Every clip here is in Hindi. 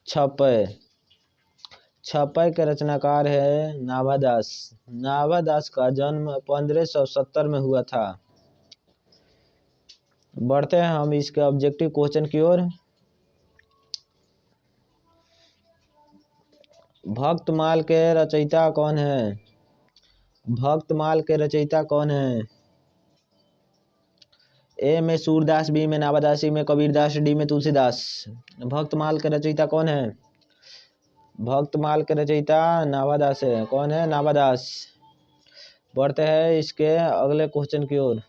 छपय। छपय के रचनाकार है नाभादास। नाभादास का जन्म 1570 में हुआ था। बढ़ते हैं हम इसके ऑब्जेक्टिव क्वेश्चन की ओर। भक्तमाल के रचयिता कौन है? भक्तमाल के रचयिता कौन है? ए में सूरदास, बी में नाभादास, सी में कबीरदास, डी में तुलसीदास। भक्तमाल के रचयिता कौन है? भक्तमाल के रचयिता नाभादास है। कौन है? नाभादास। बढ़ते हैं इसके अगले क्वेश्चन की ओर।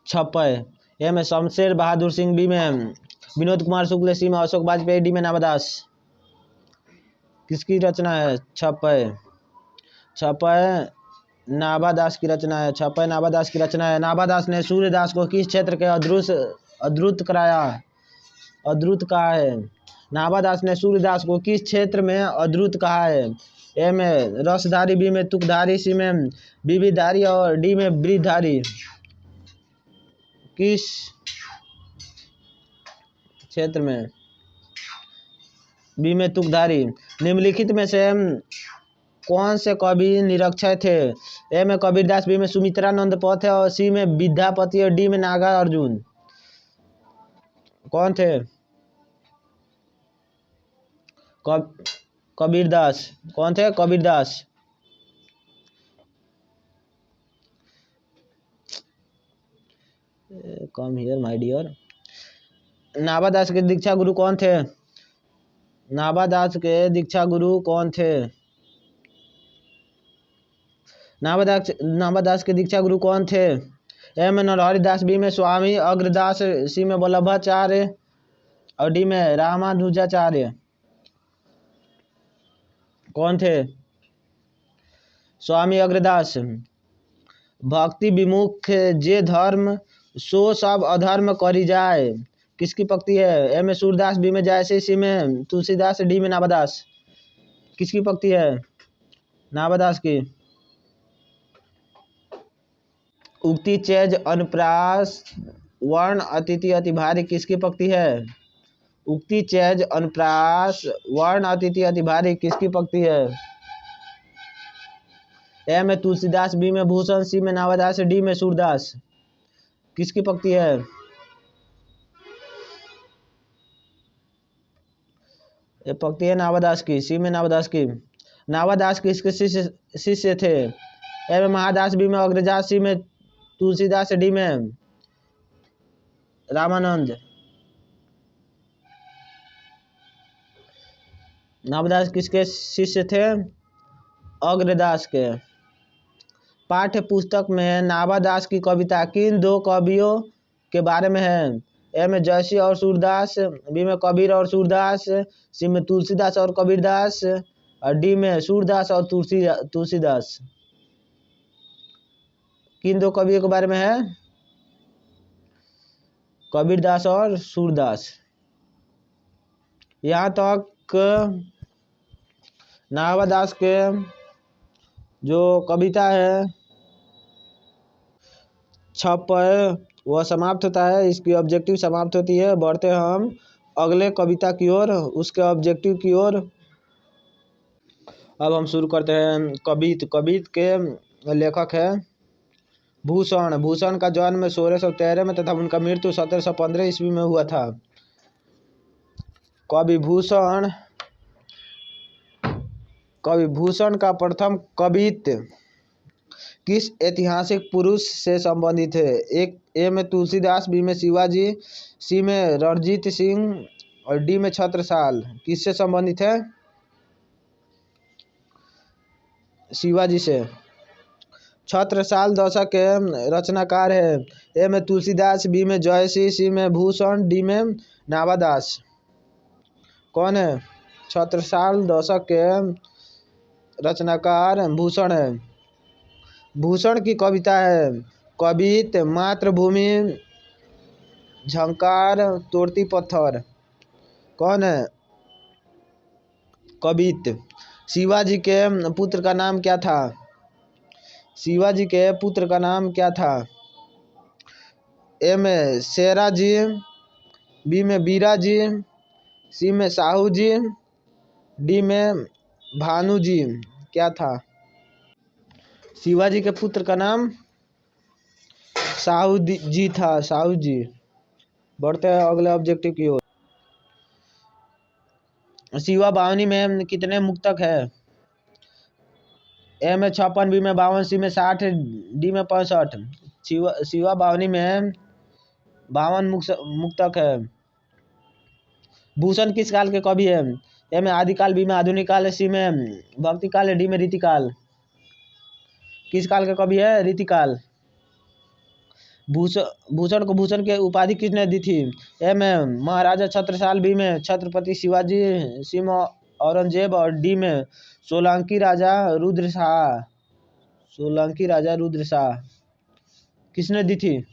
छपय। ए में शमशेर बहादुर सिंह, बी में विनोद कुमार शुक्ल, सी में अशोक वाजपेयी, डी में नाभादास। किसकी रचना है छपय? छपय नाभादास की रचना है। छपय नाभादास की रचना है। नाभादास ने सूर्यदास को किस क्षेत्र के अद्भुत कराया? अद्भुत कहा है। नाभादास ने सूर्यदास को किस क्षेत्र में अद्भुत कहा है? ए में रसधारी, बी में तुकधारी, सी में विविधधारी और डी में वृद्धधारी। किस क्षेत्र में? बी में तुकधारी। निम्नलिखित में से कौन से कवि निरक्षर थे? ए में कबीरदास, बी में सुमित्रानंद पथ और सी में विद्यापति और डी में नागार्जुन। कौन थे? कबीरदास। कौन थे? Kabirdas. Come here my dear. Nabhadas के दीक्षा गुरु कौन थे? नाभादास के दीक्षा गुरु कौन थे? नाभादास के दीक्षा गुरु कौन थे? ए में नरहरि दास, बी में स्वामी अग्रदास, सी में वल्लभाचार्य और डी में रामानुजाचार्य। कौन थे? स्वामी अग्रदास। भक्ति विमुख जे धर्म सो सब अधर्म करी जाए। किसकी पंक्ति है? ए में सूरदास, बी में जयसी, सी में तुलसीदास, डी में नाभादास। किसकी पंक्ति है? नाभादास की। उक्ति चेज अनुप्रास वर्ण अतिथि अति भारी। किसकी पंक्ति है? उक्ति चेज अनुप्रास वर्ण अतिथि अति भारी। किसकी पंक्ति है? ए में तुलसीदास, बी में भूषण, सी में नाभादास, डी में सूरदास। किसकी पंक्ति है? ये पंक्ति है नाभादास की। सी में नाभादास की। नाभादास किसके शिष्य थे? ए में महादास, बी में अग्रजास, सी में तुलसीदास, डी में रामानंद। नाभादास किसके शिष्य थे? अग्रदास के। पाठ्य पुस्तक में नाभादास की कविता किन दो कवियों के बारे में है? ए में जयसी और सूरदास, बी में कबीर और सूरदास, सी में तुलसीदास और कबीरदास और डी में सूरदास और तुलसीदास। किन दो कवियों के बारे में है? कबीरदास और सूरदास। यहाँ तक नाभादास के जो कविता है छपय वह समाप्त होता है। इसकी ऑब्जेक्टिव समाप्त होती है। बढ़ते हम अगले कविता की ओर, उसके ऑब्जेक्टिव की ओर। अब हम शुरू करते हैं कवित। कवित के लेखक है भूषण। भूषण का जन्म 1613 में तथा उनका मृत्यु 1715 ईस्वी में हुआ था। कवि भूषण का प्रथम कवित किस ऐतिहासिक पुरुष से संबंधित है? एक ए में तुलसीदास, बी में शिवाजी, सी में रणजीत सिंह और डी में छत्रसाल। किससे संबंधित है? शिवाजी से। छत्रसाल दशक के रचनाकार है। ए में तुलसीदास, बी में जयसी, सी में भूषण, डी में नाभादास। कौन है? छत्रसाल दशक के रचनाकार भूषण है। भूषण की कविता है कवित, मातृभूमि, झंकार, तोड़ती पत्थर। कौन है? कवित। शिवाजी के पुत्र का नाम क्या था? शिवाजी के पुत्र का नाम क्या था? ए में शेराजी, बी में बीरा जी, सी में साहू जी, डी में भानु जी। क्या था? शिवाजी के पुत्र का नाम साहू जी था, साहू जी। बढ़ते हैं अगले ऑब्जेक्टिव की ओर। शिवा बावनी में कितने मुक्तक है? ए में 56, बी में 52, सी में 60, डी में 65। शिवा बावनी में 52 मुक्तक है। भूषण किस काल के कवि है? ए में आदिकाल, बी में आधुनिक काल, सी में भक्ति काल, डी में रीतिकाल। किस काल के कवि है? रीतिकाल। भूषण को भूषण की उपाधि किसने दी थी? ए में महाराजा छत्रसाल, बी में छत्रपति शिवाजी, सी में औरंगजेब और डी में सोलंकी राजा रुद्रशाह। सोलंकी राजा रुद्रशाह किसने दी थी?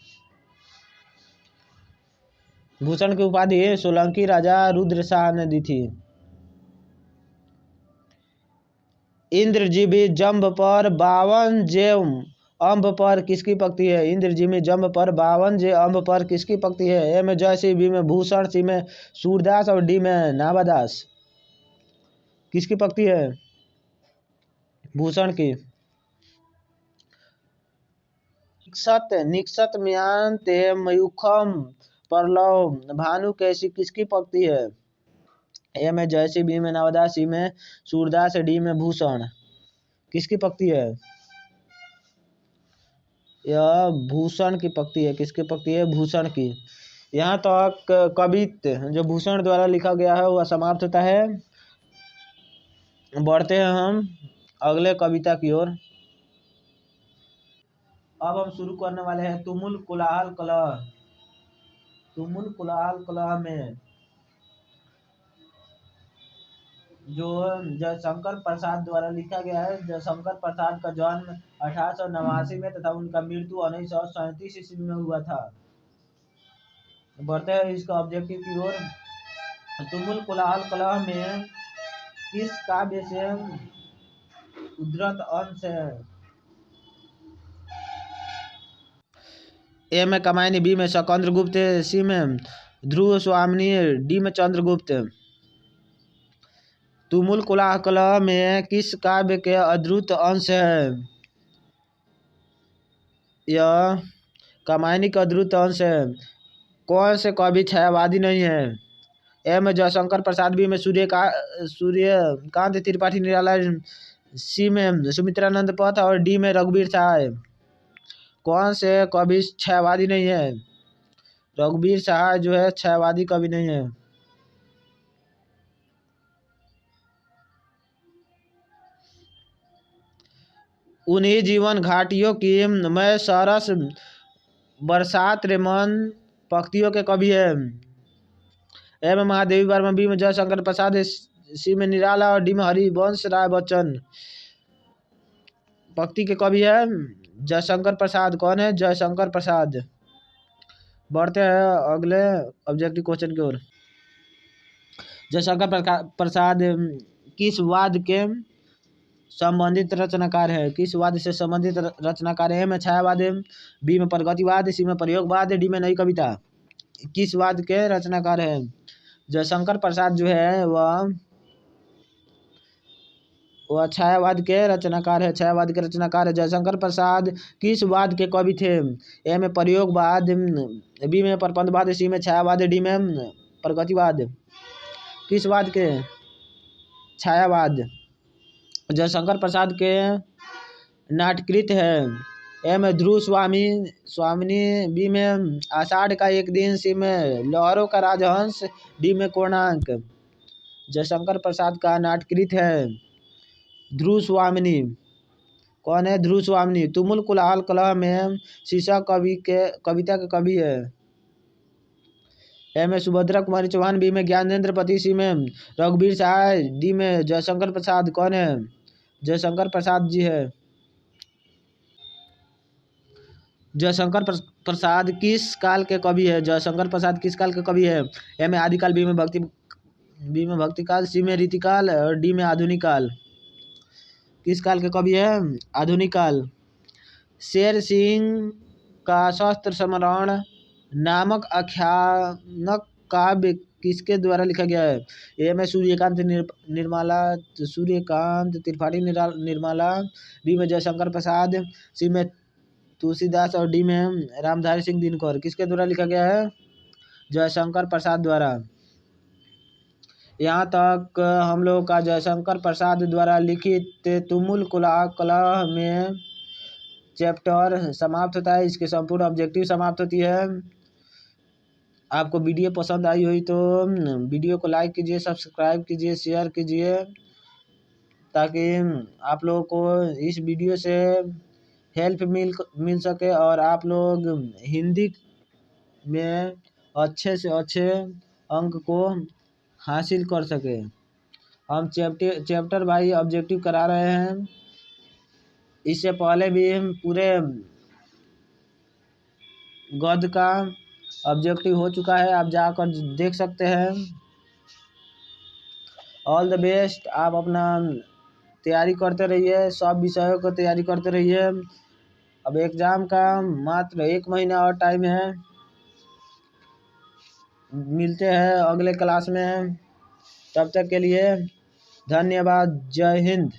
भूषण की उपाधि सोलंकी राजा रुद्रशाह ने दी थी। इंद्रजीवी जंब पर 52 जेव अम्ब पर किसकी पक्ति है? इंद्रजीवी जंब पर 52 जे अम्ब पर किसकी पक्ति है? ए में जयसिंह, बी में भूषण, सी में सूरदास और डी में नाभादास। किसकी पक्ति है? भूषण की। निक्षत म्यांते मयूखम परलव भानु कैसी किसकी पक्ति है? ए में जयसिंह, बी में नाभादास, सी में सूरदास, डी में भूषण। किसकी पक्ति है? यह भूषण की पक्ति है। किसकी पक्ति है? भूषण की। यहाँ तक कवित्व जो भूषण द्वारा लिखा गया है वह समाप्त होता है। बढ़ते हैं हम अगले कविता की ओर। अब हम शुरू करने वाले हैं तुमुल कोलाहल कलह। तुमुल कोलाहल कलह में जो जयशंकर प्रसाद द्वारा लिखा गया है। जयशंकर प्रसाद का जन्म 1889 में तथा उनका मृत्यु 1937 ईस्वी में हुआ था। बढ़ते हैं इसका ऑब्जेक्टिव की ओर। तुमुल कोलाहल कलह में किस काव्य से उद्धृत अंश है? ए में कामायनी, बी में शकंद्र गुप्त, सी में ध्रुव स्वामिनी, डी में चंद्रगुप्त। तुमुल कोलाहल कलह में किस काव्य के उद्धृत अंश है? यह कामायनी का उद्धृत अंश है। कौन से कवि छायावादी नहीं है? ए में जयशंकर प्रसाद, बी में सूर्यकांत त्रिपाठी निराला, सी में सुमित्रानंद पथ और डी में रघुवीर सहाय। कौन से कवि छायावादी नहीं है? रघुवीर सहाय जो है छायावादी कवि नहीं है। उन्हीं जीवन घाटियों की मैं सरस बरसात रे मन पंक्तियों के कवि है। ए में महादेवी वर्मा, बी में जयशंकर प्रसाद, सी में निराला और डी में हरिवंश राय बच्चन। पंक्ति के कवि है जयशंकर प्रसाद। कौन है? जयशंकर प्रसाद। बढ़ते हैं अगले ऑब्जेक्टिव क्वेश्चन की ओर। जयशंकर प्रसाद किस वाद के संबंधित रचनाकार है? किस वाद से संबंधित रचनाकार है? में छायावाद, बी में प्रगतिवाद, सी में प्रयोगवाद, डी में नई कविता। किस वाद के रचनाकार है? जयशंकर प्रसाद जो है वह छायावाद के रचनाकार है। छायावाद के रचनाकार है जयशंकर प्रसाद। किस वाद के कवि थे? ए में प्रयोगवाद, बी में प्रबंधवाद, सी में छायावाद, डी में प्रगतिवाद। किस वाद के? छायावाद। जयशंकर प्रसाद के नाटकृत है। ए में ध्रुव स्वामिनी, बी में आषाढ़ का एक दिन, सी में लहरों का राजहंस, डी में कोणार्क। जयशंकर प्रसाद का नाटकृत है ध्रुव स्वामिनी। कौन है? ध्रुव स्वामिनी। तुमुल कोलाहल कलह में शीर्षक कविता के कवि है। ए में सुभद्रा कुमारी चौहान, बी में ज्ञानेंद्र पति, सी में रघुवीर सहाय, डी में जयशंकर प्रसाद। कौन है? जयशंकर प्रसाद जी है। जयशंकर प्रसाद किस काल के कवि है? जयशंकर प्रसाद किस काल के कवि है? ए में आदिकाल, बी में भक्ति काल, सी में रीतिकाल और डी में आधुनिक काल। किस काल के कवि है? आधुनिक काल। शेर सिंह का शस्त्र समरण नामक आख्यानक काव्य किसके द्वारा लिखा गया है? ए में सूर्यकांत त्रिपाठी निर्मला, बी में जयशंकर प्रसाद, सी में तुलसीदास और डी में रामधारी सिंह दिनकर। किसके द्वारा लिखा गया है? जयशंकर प्रसाद द्वारा। यहाँ तक हम लोग का जयशंकर प्रसाद द्वारा लिखित तुमुल कलह में चैप्टर समाप्त होता है। इसके संपूर्ण ऑब्जेक्टिव समाप्त होती है। आपको वीडियो पसंद आई हुई तो वीडियो को लाइक कीजिए, सब्सक्राइब कीजिए, शेयर कीजिए, ताकि आप लोगों को इस वीडियो से हेल्प मिल सके और आप लोग हिंदी में अच्छे से अच्छे अंक को हासिल कर सके। हम चैप्टर बाई ऑब्जेक्टिव करा रहे हैं। इससे पहले भी हम पूरे गद्य का ऑब्जेक्टिव हो चुका है, आप जाकर देख सकते हैं। All the best. आप अपना तैयारी करते रहिए, सब विषयों को तैयारी करते रहिए। अब एग्ज़ाम का मात्र 1 महीना और टाइम है। मिलते हैं अगले क्लास में, तब तक के लिए धन्यवाद। जय हिंद।